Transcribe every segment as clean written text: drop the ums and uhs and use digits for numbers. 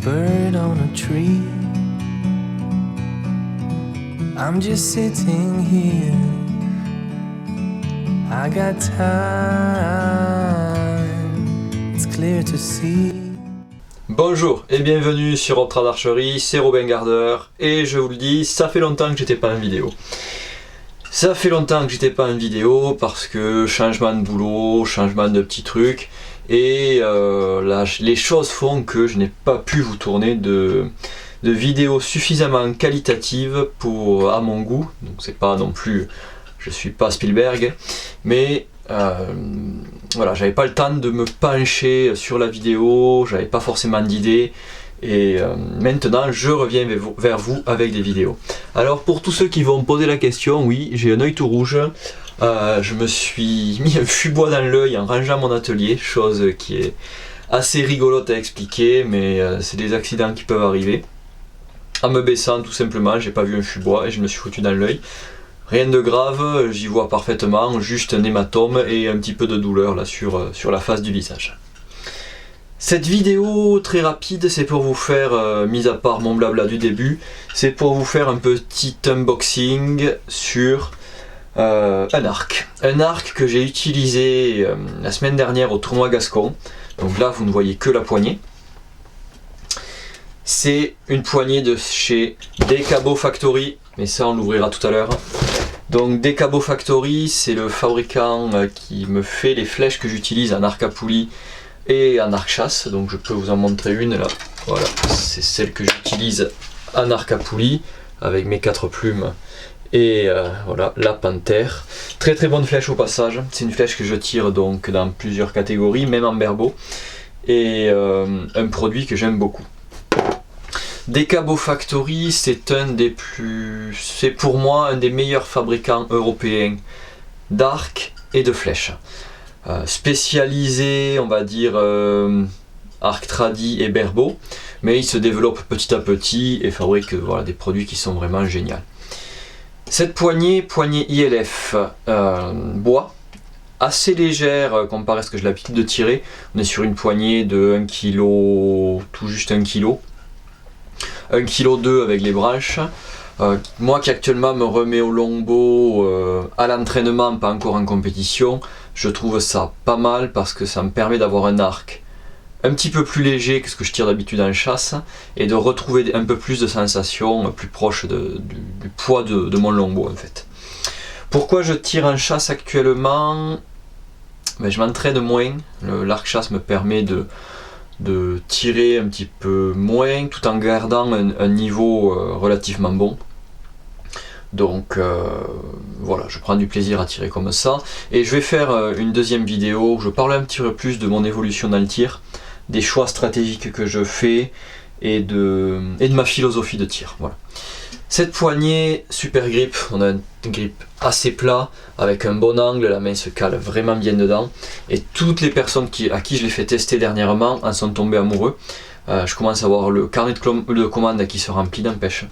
bird on a tree. I'm just sitting here. I got time. It's clear to see. Bonjour et bienvenue sur Optra d'Archerie, c'est Robin Gardeur et je vous le dis, ça fait longtemps que j'étais pas en vidéo. Ça fait longtemps que j'étais pas en vidéo parce que changement de boulot, changement de petits trucs et là, les choses font que je n'ai pas pu vous tourner de vidéos suffisamment qualitatives à mon goût. Donc c'est pas non plus, je suis pas Spielberg, mais voilà, j'avais pas le temps de me pencher sur la vidéo, j'avais pas forcément d'idées et maintenant je reviens vers vous avec des vidéos. Alors pour tous ceux qui vont me poser la question, oui, j'ai un œil tout rouge, je me suis mis un fubois dans l'œil en rangeant mon atelier, chose qui est assez rigolote à expliquer, mais c'est des accidents qui peuvent arriver. En me baissant tout simplement, j'ai pas vu un fubois et je me suis foutu dans l'œil. Rien de grave, j'y vois parfaitement, juste un hématome et un petit peu de douleur là sur la face du visage. Cette vidéo très rapide, c'est pour vous faire, mis à part mon blabla du début, c'est pour vous faire un petit unboxing sur un arc. Un arc que j'ai utilisé la semaine dernière au tournoi Gascon. Donc là, vous ne voyez que la poignée. C'est une poignée de chez Decabo Factory, mais ça on l'ouvrira tout à l'heure. Donc Decabo Factory, c'est le fabricant qui me fait les flèches que j'utilise en arc à poulie et en arc chasse. Donc je peux vous en montrer une là. Voilà, c'est celle que j'utilise en arc à poulie avec mes 4 plumes et voilà la panthère. Très très bonne flèche au passage. C'est une flèche que je tire donc dans plusieurs catégories, même en berbeau, et un produit que j'aime beaucoup. Decabo Factory, c'est pour moi un des meilleurs fabricants européens d'arcs et de flèches. Spécialisé, on va dire, arc tradi et berbeau, mais il se développe petit à petit et fabrique voilà, des produits qui sont vraiment géniaux. Cette poignée ILF bois, assez légère comparé à ce que j'ai l'habitude de tirer. On est sur une poignée de 1 kg, tout juste 1 kg. 1,2 kg avec les branches. Moi qui actuellement me remets au longbow à l'entraînement, pas encore en compétition, je trouve ça pas mal parce que ça me permet d'avoir un arc un petit peu plus léger que ce que je tire d'habitude en chasse et de retrouver un peu plus de sensations plus proches du poids de mon longbow en fait. Pourquoi je tire en chasse actuellement? Ben, je m'entraîne moins, l'arc chasse me permet de tirer un petit peu moins tout en gardant un niveau relativement bon. Donc voilà, je prends du plaisir à tirer comme ça et je vais faire une deuxième vidéo où je parle un petit peu plus de mon évolution dans le tir, des choix stratégiques que je fais et de ma philosophie de tir. Voilà. Cette poignée super grip, on a un grip assez plat avec un bon angle, la main se cale vraiment bien dedans et toutes les personnes à qui je l'ai fait tester dernièrement en sont tombées amoureux. Je commence à avoir le carnet de commande qui se remplit d'empêche.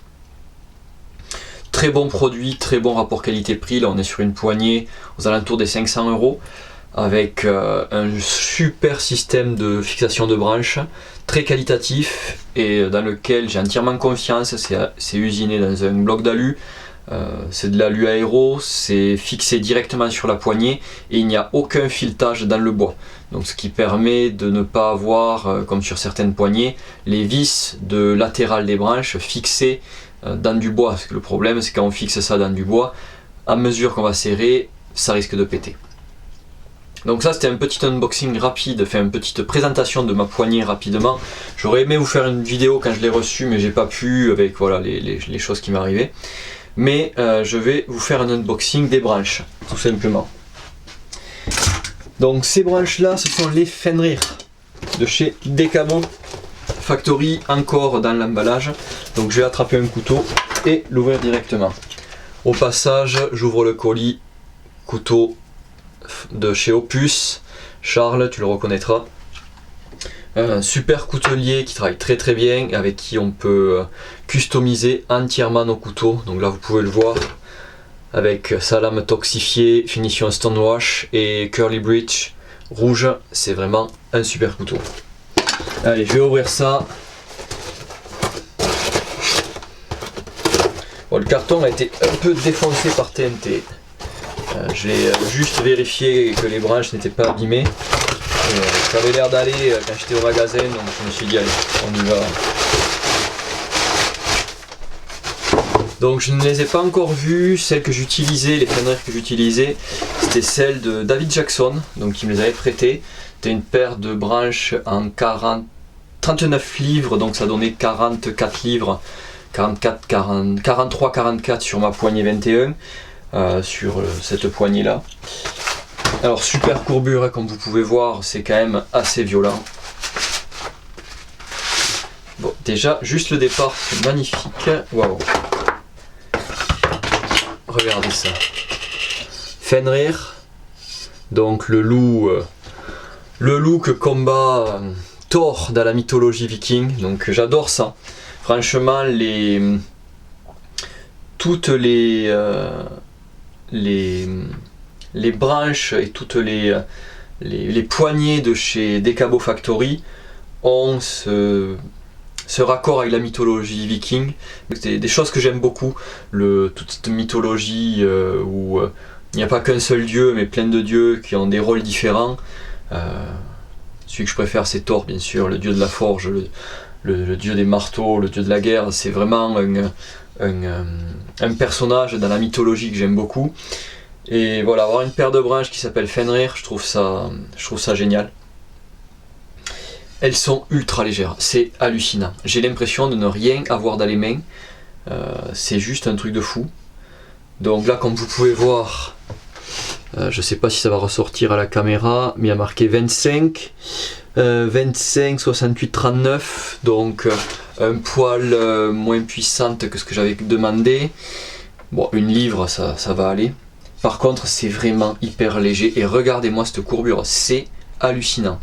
Très bon produit, très bon rapport qualité-prix, là on est sur une poignée aux alentours des 500 € avec un super système de fixation de branches, très qualitatif et dans lequel j'ai entièrement confiance. C'est usiné dans un bloc d'alu, c'est de l'alu aéro, c'est fixé directement sur la poignée et il n'y a aucun filetage dans le bois. Donc ce qui permet de ne pas avoir, comme sur certaines poignées, les vis de latérales des branches fixées dans du bois. Parce que le problème c'est quand on fixe ça dans du bois, à mesure qu'on va serrer, ça risque de péter. Donc ça c'était un petit unboxing rapide, une petite présentation de ma poignée rapidement. J'aurais aimé vous faire une vidéo quand je l'ai reçue mais j'ai pas pu avec voilà, les choses qui m'arrivaient. Mais je vais vous faire un unboxing des branches, tout simplement. Donc ces branches là, ce sont les Fenrir de chez Decabo Factory, encore dans l'emballage. Donc je vais attraper un couteau et l'ouvrir directement. Au passage, j'ouvre le colis, couteau de chez Opus, Charles, tu le reconnaîtras. Un super coutelier qui travaille très très bien, avec qui on peut customiser entièrement nos couteaux. Donc là vous pouvez le voir, avec sa lame toxifiée, finition stonewash et curly bridge rouge, c'est vraiment un super couteau. Allez, je vais ouvrir ça Bon, le carton a été un peu défoncé par TNT. J'ai juste vérifié que les branches n'étaient pas abîmées. Ça avait l'air d'aller quand j'étais au magasin, donc je me suis dit allez, on y va. Donc je ne les ai pas encore vues, celles que j'utilisais, les Fenrir que j'utilisais, c'était celles de David Jackson, donc il me les avait prêtées. C'était une paire de branches en 39 livres, donc ça donnait 44 livres, 43-44 sur ma poignée 21, sur cette poignée là. Alors super courbure, hein, comme vous pouvez voir, c'est quand même assez violent. Bon, déjà, juste le départ, c'est magnifique. Waouh! Regardez ça. Fenrir, donc le loup que combat Thor dans la mythologie viking. Donc j'adore ça. Franchement, toutes les branches et toutes les poignées de chez Decabo Factory ont ce raccord avec la mythologie viking. C'est des choses que j'aime beaucoup, toute cette mythologie où il n'y a pas qu'un seul dieu mais plein de dieux qui ont des rôles différents. Celui que je préfère c'est Thor bien sûr, le dieu de la forge, le dieu des marteaux, le dieu de la guerre. C'est vraiment un personnage dans la mythologie que j'aime beaucoup. Et voilà, avoir une paire de branches qui s'appelle Fenrir, je trouve ça génial. Elles sont ultra légères, c'est hallucinant. J'ai l'impression de ne rien avoir dans les mains. C'est juste un truc de fou. Donc là, comme vous pouvez voir, je sais pas si ça va ressortir à la caméra, mais il y a marqué 25, 68, 39. Donc un poil moins puissante que ce que j'avais demandé. Bon, une livre, ça va aller. Par contre, c'est vraiment hyper léger. Et regardez-moi cette courbure, c'est hallucinant.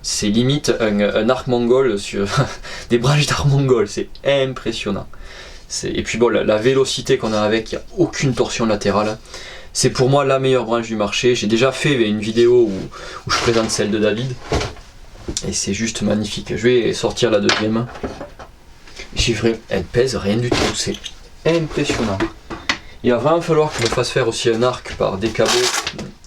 C'est limite un arc mongol sur des branches d'arc mongol, c'est impressionnant. Et puis bon, la vélocité qu'on a avec, il n'y a aucune torsion latérale. C'est pour moi la meilleure branche du marché. J'ai déjà fait une vidéo où je présente celle de David. Et c'est juste magnifique. Je vais sortir la deuxième. Elle pèse rien du tout, c'est impressionnant. Il va vraiment falloir que je me fasse faire aussi un arc par Decabo,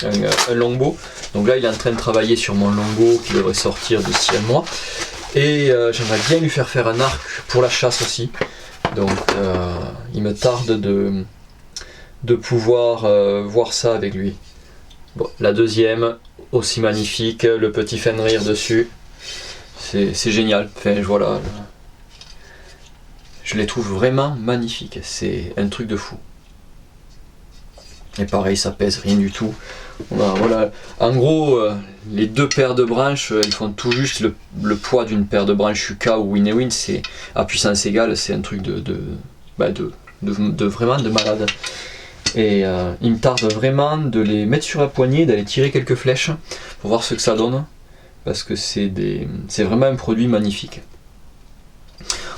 un longbow. Donc là il est en train de travailler sur mon longbow qui devrait sortir d'ici un mois. Et j'aimerais bien lui faire un arc pour la chasse aussi. Donc il me tarde de pouvoir voir ça avec lui. Bon, la deuxième, aussi magnifique, le petit Fenrir dessus. C'est génial. Enfin voilà. Je les trouve vraiment magnifiques. C'est un truc de fou. Et pareil, ça pèse rien du tout. Voilà. En gros, les deux paires de branches, ils font tout juste le poids d'une paire de branches Yuka ou Winewin. C'est à puissance égale, c'est un truc de vraiment de malade. Et il me tarde vraiment de les mettre sur la poignée, d'aller tirer quelques flèches pour voir ce que ça donne. Parce que c'est vraiment un produit magnifique.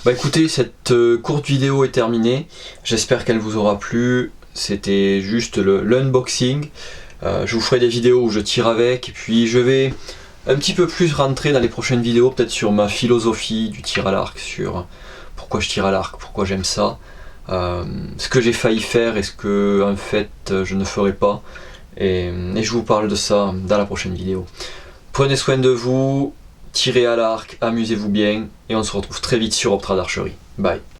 Bah écoutez, cette courte vidéo est terminée. J'espère qu'elle vous aura plu. C'était juste l'unboxing. Je vous ferai des vidéos où je tire avec, et puis je vais un petit peu plus rentrer dans les prochaines vidéos, peut-être sur ma philosophie du tir à l'arc, sur pourquoi je tire à l'arc, pourquoi j'aime ça, ce que j'ai failli faire et ce que en fait je ne ferai pas. Et je vous parle de ça dans la prochaine vidéo. Prenez soin de vous, tirez à l'arc, amusez-vous bien, et on se retrouve très vite sur Optrad Archery. Bye.